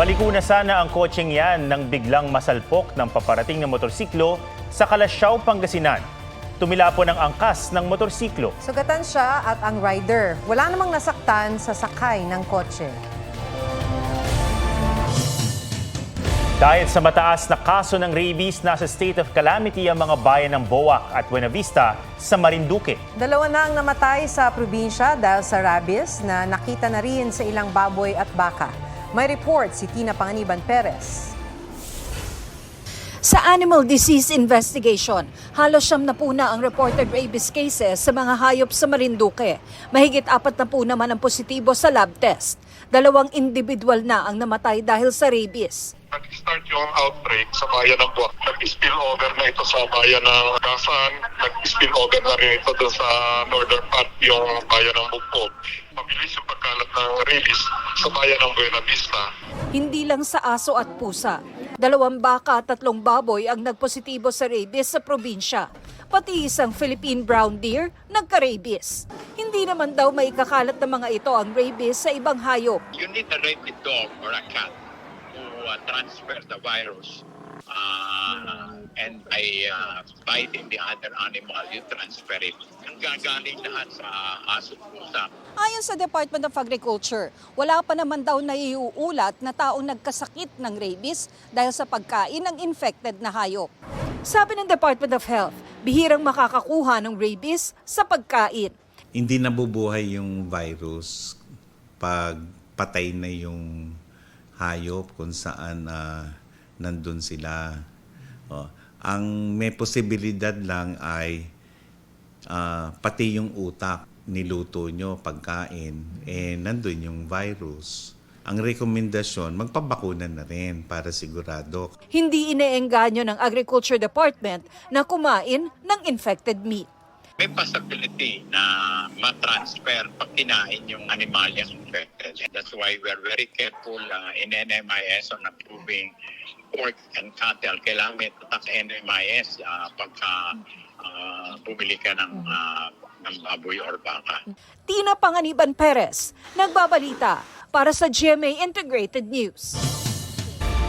Paliko na sana ang kotseng yan nang biglang masalpok ng paparating na motorsiklo sa Kalasyaw, Pangasinan. Tumila po ng angkas ng motorsiklo. Sugatan siya at ang rider. Wala namang nasaktan sa sakay ng kotse. Dahil sa mataas na kaso ng rabies, nasa state of calamity ang mga bayan ng Boac at Buena Vista sa Marinduque. 2 na ang namatay sa probinsya dahil sa rabies na nakita na rin sa ilang baboy at baka. May report si Tina Panganiban Perez. Sa Animal Disease Investigation, halos 70 na ang reported rabies cases sa mga hayop sa Marinduque. Mahigit 40 naman ang positibo sa lab test. 2 individual na ang namatay dahil sa rabies. Nag-start yung outbreak sa bayan ng Buwak. Nag-spill over na ito sa bayan ng Gasan. Nag-spill over na rin ito doon sa northern part yung bayan ng Bugpog. Mabilis yung pagkalat ng rabies sa bayan ng Buena Vista. Hindi lang sa aso at pusa. 2 baka at 3 baboy ang nagpositibo sa rabies sa probinsya. Pati isang Philippine brown deer nagka-rabies. Hindi naman daw maikakalat ng mga ito ang rabies sa ibang hayop. You need a rabid dog or a cat to transfer the virus. And by biting the other animal, you transfer it. Ang gagaling lahat sa aso pusa. Ayon sa Department of Agriculture, wala pa naman daw naiuulat na taong nagkasakit ng rabies dahil sa pagkain ng infected na hayop. Sabi ng Department of Health, bihirang makakakuha ng rabies sa pagkain. Hindi nabubuhay yung virus pag patay na yung hayop kung saan nandun sila. Ang may posibilidad lang ay pati yung utak, niluto nyo, pagkain, nandun yung virus. Ang rekomendasyon, magpabakuna na rin para sigurado. Hindi ineengganyo ng Agriculture Department na kumain ng infected meat. May possibility na matransfer pag kinain yung animal yung infected. That's why we're very careful in NMIS on approving pork and cattle. Kailangan may tatak NMIS pagka bumili ka ng baboy or baka. Tina Panganiban Perez, nagbabalita para sa GMA Integrated News.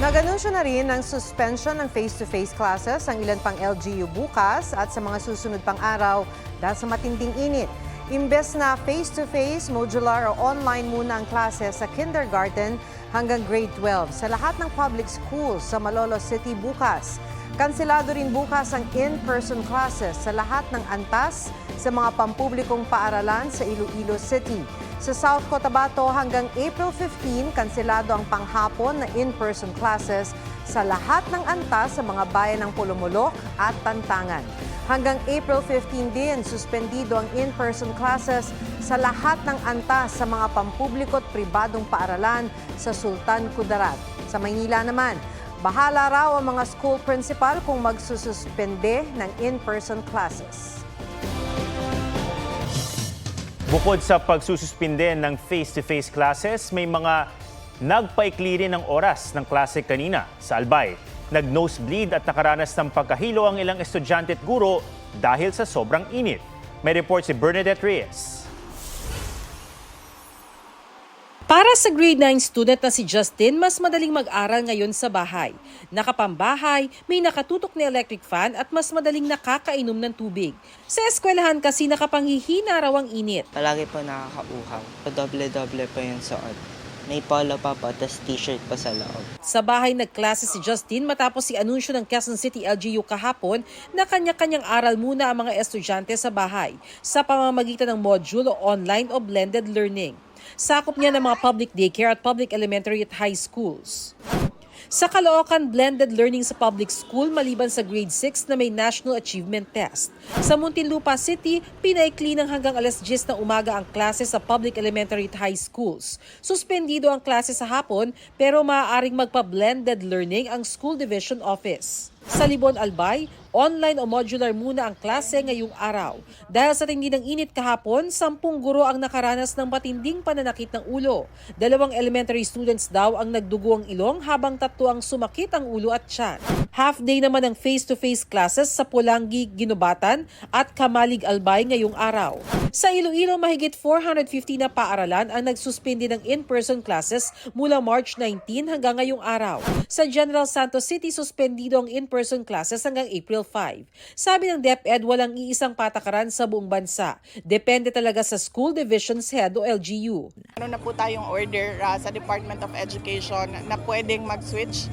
Nag-anunsyo na rin ng suspension ng face-to-face classes ang ilan pang LGU bukas at sa mga susunod pang araw dahil sa matinding init. Imbes na face-to-face, modular o online muna ang classes sa kindergarten hanggang grade 12 sa lahat ng public schools sa Malolos City bukas. Kanselado rin bukas ang in-person classes sa lahat ng antas sa mga pampublikong paaralan sa Iloilo City. Sa South Cotabato hanggang April 15, kanselado ang panghapon na in-person classes sa lahat ng antas sa mga bayan ng Pulumulok at Tantangan. Hanggang April 15 din, suspendido ang in-person classes sa lahat ng antas sa mga pampubliko at pribadong paaralan sa Sultan Kudarat. Sa Maynila naman, bahala raw ang mga school principal kung magsususpende ng in-person classes. Bukod sa pagsususpinde ng face-to-face classes, may mga nagpaikli rin ng oras ng klase kanina sa Albay. Nag-nosebleed at nakaranas ng pagkahilo ang ilang estudyante at guro dahil sa sobrang init. May report si Bernadette Reyes. Para sa grade 9 student na si Justin, mas madaling mag-aral ngayon sa bahay. Nakapambahay, may nakatutok na electric fan at mas madaling nakakainom ng tubig. Sa eskwelahan kasi nakapanghihina raw ang init. Palagi po nakakauhaw. Doble-doble po yung suot. May polo pa po, tas t-shirt pa sa loob. Sa bahay nagklase si Justin matapos i-anunsyo ng Quezon City LGU kahapon na kanya-kanyang aral muna ang mga estudyante sa bahay sa pamamagitan ng module o online o blended learning. Sakop niya ng mga public daycare at public elementary at high schools. Sa Caloocan, blended learning sa public school maliban sa grade 6 na may National Achievement Test. Sa Muntinlupa City, pinaikli ng hanggang alas 10 ng umaga ang klase sa public elementary at high schools. Suspendido ang klase sa hapon pero maaaring magpa-blended learning ang school division office. Sa Libon Albay, Online o modular muna ang klase ngayong araw. Dahil sa tindi ng init kahapon, 10 guro ang nakaranas ng matinding pananakit ng ulo. 2 elementary students daw ang nagdugo ang ilong habang 3 ang sumakit ang ulo at tiyan. Half day naman ang face-to-face classes sa Pulangi, Ginubatan at Kamalig, Albay ngayong araw. Sa Iloilo, mahigit 450 na paaralan ang nagsuspindi ng in-person classes mula March 19 hanggang ngayong araw. Sa General Santos City, suspendido ang in-person classes hanggang April 5. Sabi ng DepEd, walang iisang patakaran sa buong bansa. Depende talaga sa School Divisions Head o LGU. Ano na po tayong order sa Department of Education na pwedeng mag-switch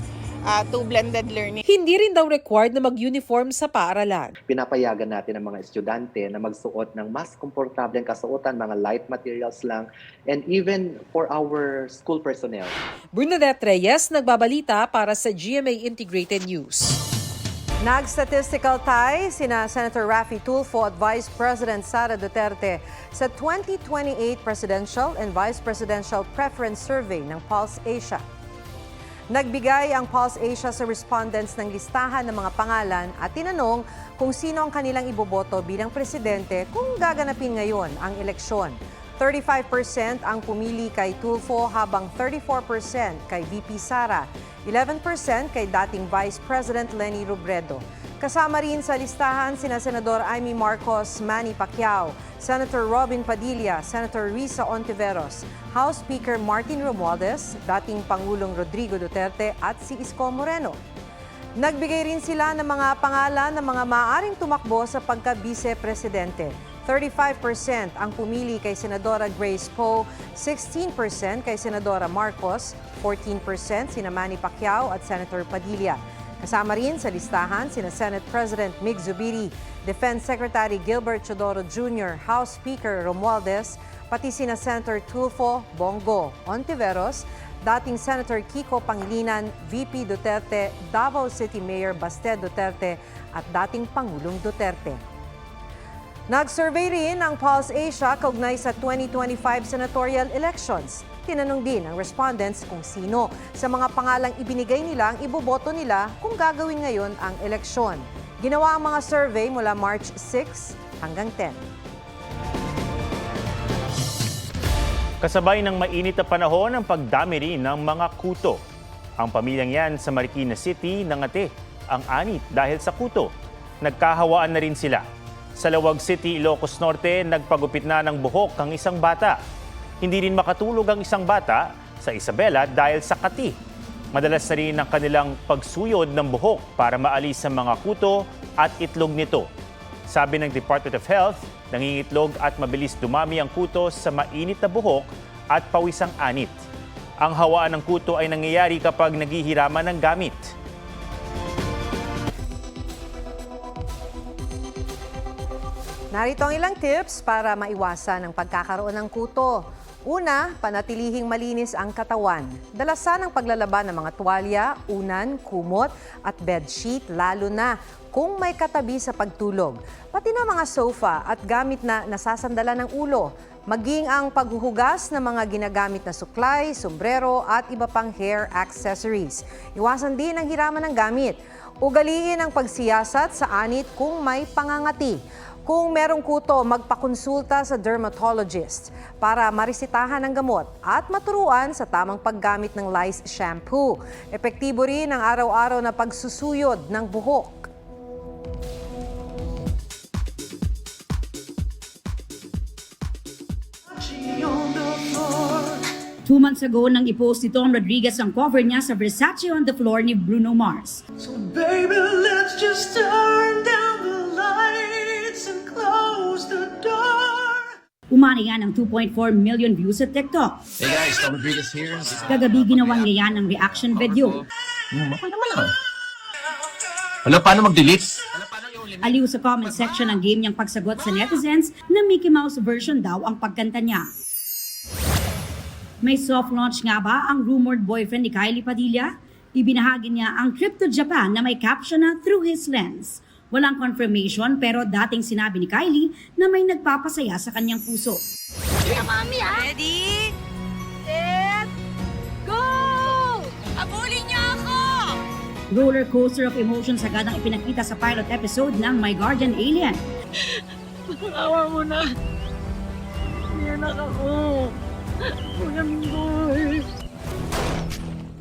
to blended learning. Hindi rin daw required na mag-uniform sa paaralan. Pinapayagan natin ang mga estudyante na magsuot ng mas komportableng kasuotan, mga light materials lang, and even for our school personnel. Bernadette Reyes, nagbabalita para sa GMA Integrated News. Nag-statistical tie sina Senator Raffy Tulfo at Vice President Sara Duterte sa 2028 Presidential and Vice Presidential Preference Survey ng Pulse Asia. Nagbigay ang Pulse Asia sa respondents ng listahan ng mga pangalan at tinanong kung sino ang kanilang iboboto bilang presidente kung gaganapin ngayon ang eleksyon. 35% ang pumili kay Tulfo habang 34% kay VP Sara, 11% kay dating Vice President Leni Robredo. Kasama rin sa listahan sina Senador Amy Marcos, Manny Pacquiao, Senator Robin Padilla, Senator Risa Ontiveros, House Speaker Martin Romualdez, dating Pangulong Rodrigo Duterte at si Isko Moreno. Nagbigay rin sila ng mga pangalan ng mga maaaring tumakbo sa pagka-vice-presidente. 35% ang pumili kay Senadora Grace Poe, 16% kay Senadora Marcos, 14% sina Manny Pacquiao at Senator Padilla. Kasama rin sa listahan sina Senate President Mig Zubiri, Defense Secretary Gilbert Chodoro Jr., House Speaker Romualdez, pati sina Senator Tulfo, Bongo, Ontiveros, dating Senator Kiko Pangilinan, VP Duterte, Davao City Mayor Baste Duterte at dating Pangulong Duterte. Nag-survey rin ang Pulse Asia kaugnay sa 2025 senatorial elections. Tinanong din ang respondents kung sino sa mga pangalang ibinigay nila ang iboboto nila kung gagawin ngayon ang eleksyon. Ginawa ang mga survey mula March 6 hanggang 10. Kasabay ng mainit na panahon ang pagdami rin ng mga kuto. Ang pamilyang yan sa Marikina City nangati ang anit dahil sa kuto. Nagkahawaan na rin sila. Sa Lawag City, Ilocos Norte, nagpagupit na ng buhok ang isang bata. Hindi rin makatulog ang isang bata sa Isabela dahil sa kati. Madalas na rin ang kanilang pagsuyod ng buhok para maalis ang mga kuto at itlog nito. Sabi ng Department of Health, nangingitlog at mabilis dumami ang kuto sa mainit na buhok at pawisang anit. Ang hawaan ng kuto ay nangyayari kapag naghihiraman ng gamit. Narito ang ilang tips para maiwasan ang pagkakaroon ng kuto. Una, panatilihing malinis ang katawan. Dalasan ang paglalaban ng mga tuwalya, unan, kumot at bedsheet lalo na kung may katabi sa pagtulog. Pati na mga sofa at gamit na nasasandalan ng ulo. Maging ang paghuhugas ng mga ginagamit na suklay, sombrero at iba pang hair accessories. Iwasan din ang hiraman ng gamit. Ugaliin ang pagsiyasat sa anit kung may pangangati. Kung merong kuto, magpakonsulta sa dermatologist para maresetahan ng gamot at maturuan sa tamang paggamit ng lice shampoo. Epektibo rin ang araw-araw na pagsusuyod ng buhok. Two months ago, nang i-post ni Tom Rodriguez ang cover niya sa Versace on the Floor ni Bruno Mars. So baby, let's just turn down the lights and close the door. Umani nga ng 2.4 million views sa TikTok. Hey guys, Tom Rodriguez here. Kagabi ginawan niya yan ng reaction video. Okay naman ah. Wala, paano mag-delete? Aliw sa comment section ang game niyang pagsagot sa netizens na Mickey Mouse version daw ang pagkanta niya. May soft launch nga ba ang rumored boyfriend ni Kylie Padilla? Ibinahagi niya ang trip to Japan na may caption na Through His Lens. Walang confirmation pero dating sinabi ni Kylie na may nagpapasaya sa kanyang puso. Yeah, Mami, ha? Ready? Set, go! Abulin niyo ako! Roller coaster of emotions agad ang ipinakita sa pilot episode ng My Guardian Alien. Awa mo na. Iyanak ako. Magandang.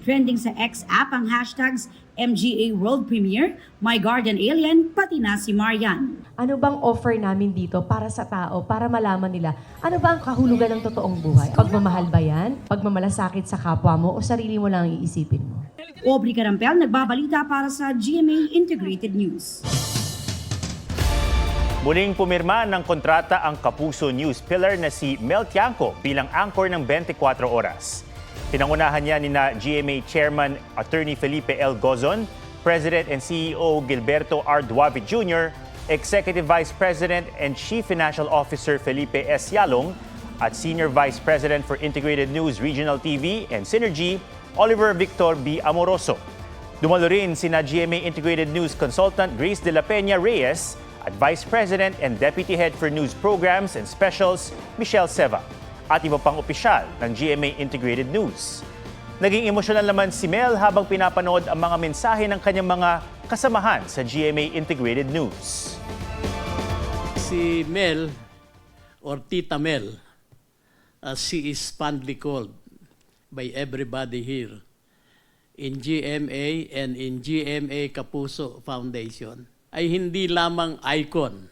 Trending sa X app ang hashtags MGA World Premiere, My Guardian Alien, pati na si Marian. Ano bang offer namin dito para sa tao, para malaman nila, ano ba ang kahulugan ng totoong buhay? Pagmamahal ba yan? Pagmamalasakit sa kapwa mo o sarili mo lang ang iisipin mo? Aubrey Carampel, nagbabalita para sa GMA Integrated News. Muling pumirma ng kontrata ang Kapuso News pillar na si Mel Tiangco bilang anchor ng 24 oras. Pinangunahan niya ni GMA Chairman Attorney Felipe L. Gozon, President and CEO Gilberto R. Duavit Jr., Executive Vice President and Chief Financial Officer Felipe S. Yalong, at Senior Vice President for Integrated News Regional TV and Synergy, Oliver Victor B. Amoroso. Dumalo rin sina GMA Integrated News Consultant Grace de la Peña Reyes at Vice President and Deputy Head for News Programs and Specials, Michelle Seva, at iba pang opisyal ng GMA Integrated News. Naging emosyonal naman si Mel habang pinapanood ang mga mensahe ng kanyang mga kasamahan sa GMA Integrated News. Si Mel, or Tita Mel, as she is fondly called by everybody here in GMA and in GMA Kapuso Foundation, ay hindi lamang icon,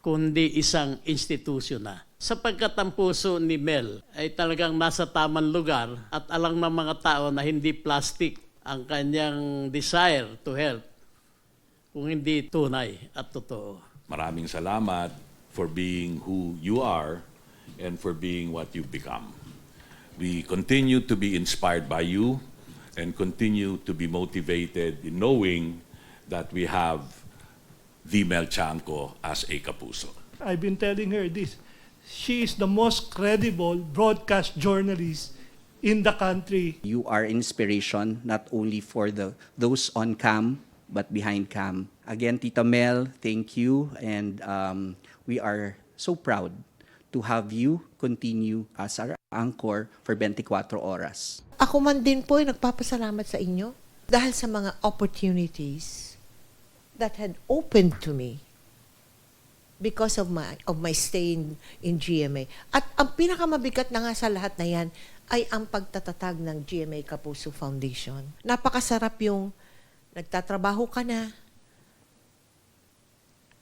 kundi isang institusyon na. Sapagkat ang puso ni Mel ay talagang nasa tamang lugar at alam ng mga tao na hindi plastic ang kanyang desire to help, kung hindi tunay at totoo. Maraming salamat for being who you are and for being what you've become. We continue to be inspired by you and continue to be motivated in knowing that we have the Mel Tiangco as a Kapuso. I've been telling her this. She is the most credible broadcast journalist in the country. You are inspiration not only for those on cam, but behind cam. Again, Tita Mel, thank you. And we are so proud to have you continue as our anchor for 24 oras. Ako man din po ay nagpapasalamat sa inyo dahil sa mga opportunities that had opened to me because of my stay in GMA. At ang pinakamabigat na nga sa lahat na yan ay ang pagtatatag ng GMA Kapuso Foundation. Napakasarap yung nagtatrabaho ka na,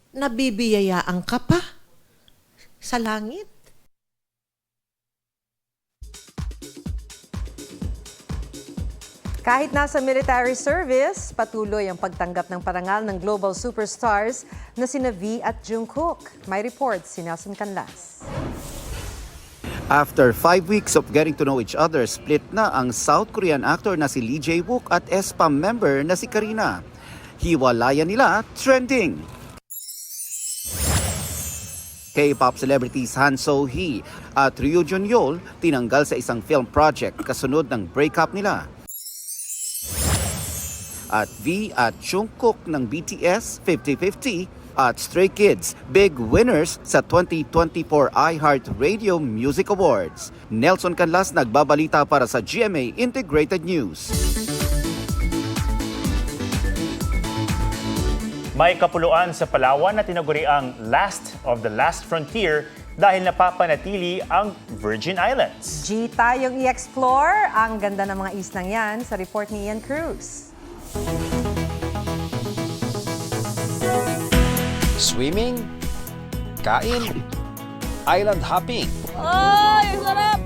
nabibiyayaan ka pa sa langit. Kahit nasa military service, patuloy ang pagtanggap ng parangal ng global superstars na sina V at Jungkook. May report si Nelson Canlas. After 5 weeks of getting to know each other, split na ang South Korean actor na si Lee Jae-wook at aespa member na si Karina. Hiwalayan nila trending. K-pop celebrities Han So-hee at Ryu Jun-yeol tinanggal sa isang film project kasunod ng breakup nila. At V at Jungkook ng BTS 50-50 at Stray Kids, big winners sa 2024 iHeartRadio Music Awards. Nelson Canlas nagbabalita para sa GMA Integrated News. May kapuluan sa Palawan na tinaguri ang last of the last frontier dahil napapanatili ang Virgin Islands. G tayong i-explore ang ganda ng mga islang yan sa report ni Ian Cruz. Swimming, kain, island hopping. Ay, sarap!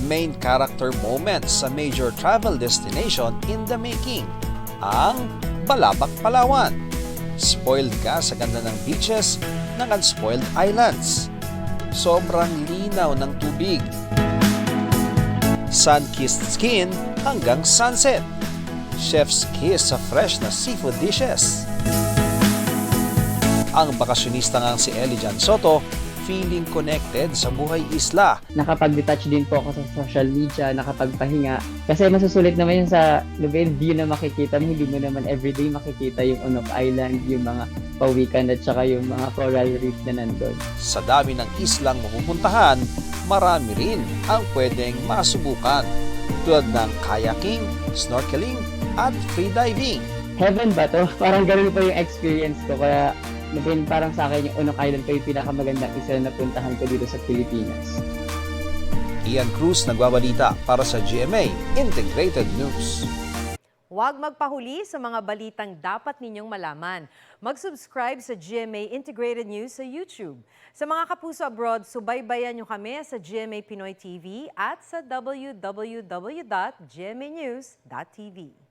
Main character moments sa major travel destination in the making. Ang Balabac, Palawan. Spoiled ka sa ganda ng beaches ng unspoiled islands. Sobrang linaw ng tubig. Sun-kissed skin hanggang sunset. Chef's kiss sa fresh na seafood dishes. Ang bakasyonista ngang si Elijan Soto, feeling connected sa buhay isla. Nakapag-detach din po ako sa social media, nakapagpahinga. Kasi masusulit naman yun sa view na makikita mo, hindi mo naman everyday makikita yung Onok Island, yung mga pawikan at saka yung mga coral reef na nandun. Sa dami ng islang mapupuntahan, marami rin ang pwedeng masubukan tulad ng kayaking, snorkeling, at freediving. Heaven ba to? Parang ganun po yung experience ko. Kaya parang sa akin yung Unok Island po yung pinakamagandang isa na napuntahan ko dito sa Pilipinas. Ian Cruz nagbabalita para sa GMA Integrated News. Huwag magpahuli sa mga balitang dapat ninyong malaman. Mag-subscribe sa GMA Integrated News sa YouTube. Sa mga kapuso abroad, subaybayan nyo kami sa GMA Pinoy TV at sa www.gmanews.tv.